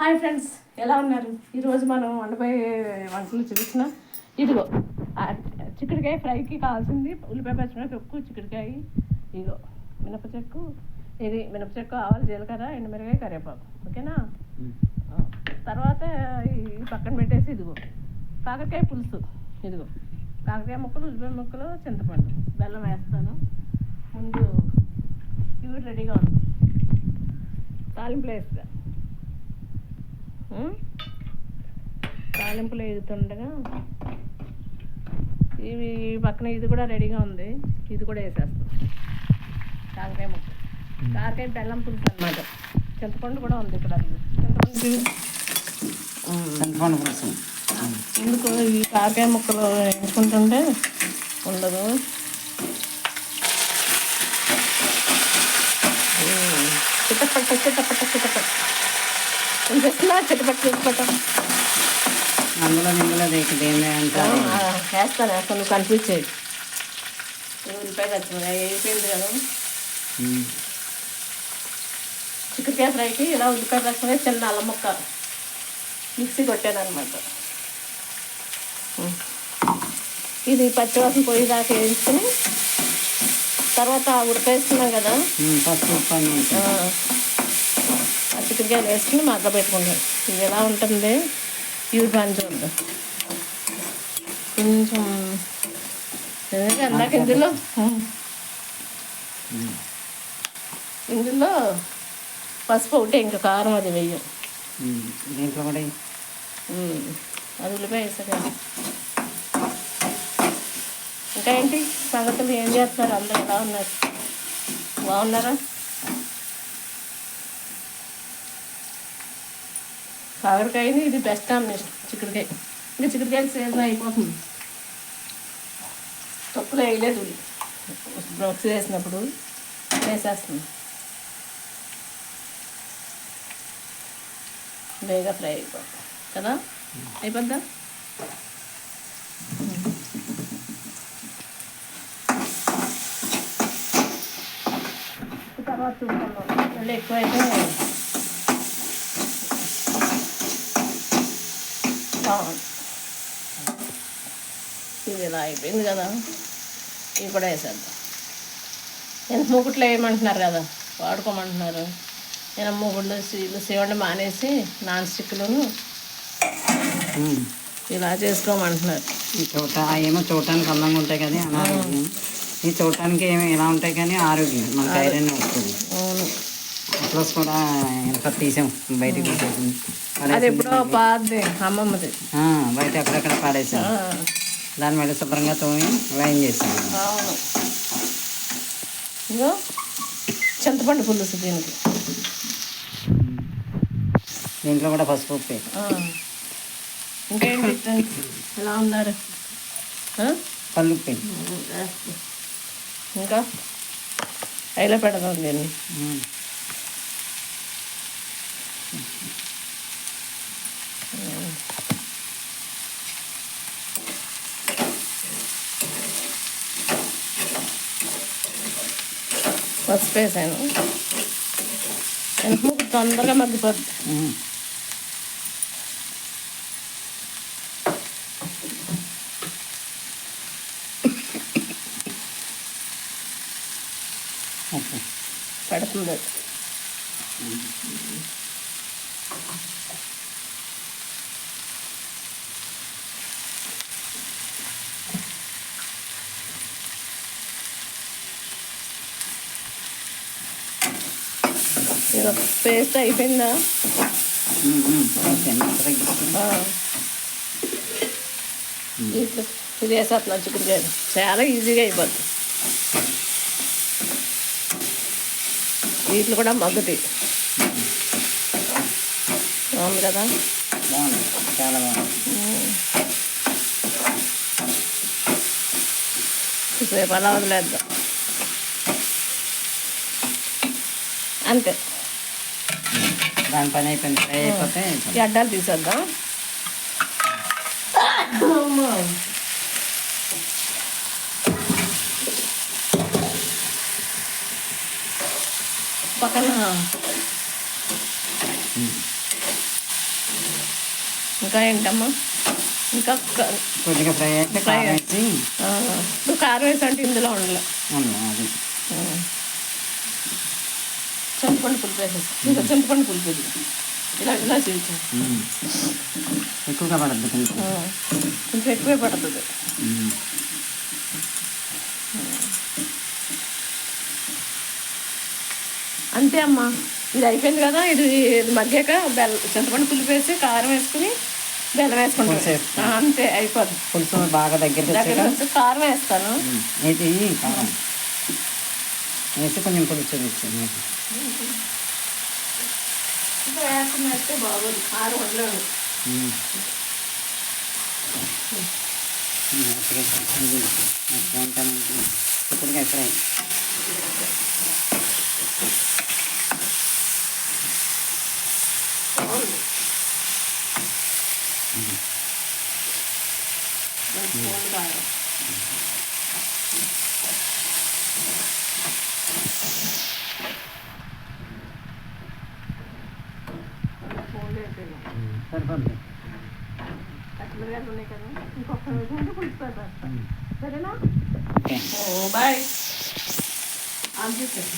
Hi friends, ఎలా ఉన్నారు? ఈరోజు మనం వండబోయే వంటలు చూసిన ఇదిగో చిక్కుడుకాయ ఫ్రైకి కావాల్సింది ఉల్లిపాయ పచ్చిమిరపకాయ చిక్కుడుకాయ, ఇదిగో మినపచెక్కు, ఇది మినపచెక్కు, ఆవాలు, జీలకర్ర, ఎండుమిరకాయ, కరివేపాకు. ఓకేనా? తర్వాత ఈ పక్కన పెట్టేసి ఇదిగో కాకరకాయ పులుసు, ఇదిగో కాకరకాయ ముక్కలు, ఉల్లిపాయ ముక్కలు, చింతపండు, బెల్లం వేస్తాను. ముందు ఇవి రెడీగా ఉంది. తాలింపులు వేస్తా. తాలింపులు వేగుతుండగా ఇవి పక్కన ఇది కూడా రెడీగా ఉంది, ఇది కూడా వేసేస్తాం. కాకరకాయ ముక్క, కాకరకాయ బెల్లం పులుసు అన్నమాట. చింతపండు కూడా ఉంది ఇక్కడ. చింతపండు పులుసు ఎందుకు ఈ కాకరకాయ ముక్కలు వేసుకుంటుంటే ఉండదు. చిట్టపట్ట అందులో నిందులో వేస్తాను నువ్వు కనిపించేది. ఉల్లిపాయ పచ్చిమిరపకాయ అయిపోయింది కదా. చిక్కుడుకాయ ఫ్రైకి ఇలా ఉల్లిపాయ పచ్చిమిరపకాయ చిన్న అల్లం ముక్క మిక్సీ కొట్టాను అనమాట. ఇది పచ్చివాసన పొయ్యి దాకా వేసుకుని తర్వాత ఉడకేస్తున్నాం కదా, చిక్కుడుకాయలు వేసుకుని మగ్గ పెట్టుకుంటాం. ఇది ఎలా ఉంటుంది ఇవి పని చూద్దాం. కొంచెం అందాక ఇందులో పసుపు ఒకటి, ఇంకా కారం అది వెయ్యం. దీంట్లో కూడా అది ఉల్లిపాయ వేసాక ఇంకా ఏంటి సంగతులు, ఏం చేస్తున్నారు? అందరూ ఎలా ఉన్నారు? బాగున్నారా? కాకరకాయని ఇది బెస్ట్ కాంబినేషన్. చిక్కుడుకాయ ఇంకా చిక్కుడుకాయలు సీజన్ అయిపోతుంది. తొక్కులు వేయలేదు, బ్రొక్స్ వేసినప్పుడు వేసేస్తుంది. బేగా ఫ్రై అయిపోతుంది కదా, అయిపోద్దా? తర్వాత చూసుకున్నాం మళ్ళీ ఎక్కువైతే ఇది ఇలా అయిపోయింది కదా, ఇవి కూడా వేసేద్దాం. నేను మూకుట్లో వేయమంటున్నారు కదా, వాడుకోమంటున్నారు. నేను మూకుళ్ళు శివండి మానేసి నాన్ స్టిక్లను ఇలా చేసుకోమంటున్నారు. ఈ ఏమో చూడటానికి అందంగా ఉంటాయి కానీ అనారోగ్యం. ఈ చూడటానికి ఏమో ఎలా ఉంటాయి కానీ ఆరోగ్యం, మనకి ఐరన్ వస్తుంది. అవును, ప్లస్ కూడా ఎంత తీసాం బయటకు తీసేసింది. అది ఎప్పుడో పాది అమ్మమ్మది బయట ఎక్కడెక్కడ పాడేసాం. దాని మీద శుభ్రంగా తోమి వైన్ చేసాను. అవును, ఇగో చింతపండు పులుసు దీనికి. దీంట్లో కూడా పసుపు ఉప్పే. ఇంకేంటి ఫ్రెండ్స్, ఎలా ఉన్నారు? కల్లుప్పే. ఇంకా అయిలో పెడదాం దీన్ని. పసుపు వేసాను, ముగ్గు తొందరగా మగ్గిపోద్ది. పెడుతుంది ఇక పేస్ట్ అయిపోయిందా? ఇట్లా ఇది వేసేస్తున్నా చిక్కుడుకాయలు, చాలా ఈజీగా అయిపోద్ది. వీటిలో కూడా మగ్గుతాయి. బాగుంది కదా, చాలా బాగుంది. సేపు అలా వదిలేద్దాం అంతే. దాని పని అయిపోయింది. ఫ్రై అయిపోతే గడ్డలు తీసేద్దాం. పక్కన ఇంకా ఏంటమ్మా? ఇంకా కొద్దిగా ఫ్రై అయితే కారం వేసి ఇప్పుడు కారం వేసి అంటే ఇందులో ఉండలే. అది చింతపండు పులుపు వేసేసి ఇంకా చింతపండు పులుపు ఇది ఇలా ఇలా చేయించాం. ఎక్కువగా పడుతుంది కొంచెం ఎక్కువే పడుతుంది. అంతే అమ్మా, ఇది అయిపోయింది కదా. ఇది మగ్గాక చింతపండు పులుపు వేసి కారం వేసుకుని బెల్లం వేసుకుంటాం. అంతే అయిపోద్ది. పులుసు బాగా దగ్గరికి వచ్చి కారం వేస్తాను. ఇది కారం వేసి కొంచెం పులుసు తెచ్చింది. ఇంకా వేసుకుని వేస్తే బాగోదు, కారం ఉండలేదు. చిక్కుడుకాయ ఫ్రై సరిపోద్ది. పచ్చిమిరకాయలు ఉన్నాయి కదా, ఇంకొక రోజు ఉంటే పులుసు పెడతాను. సరేనా? బాయ్. ఆన్ చేస్తాను.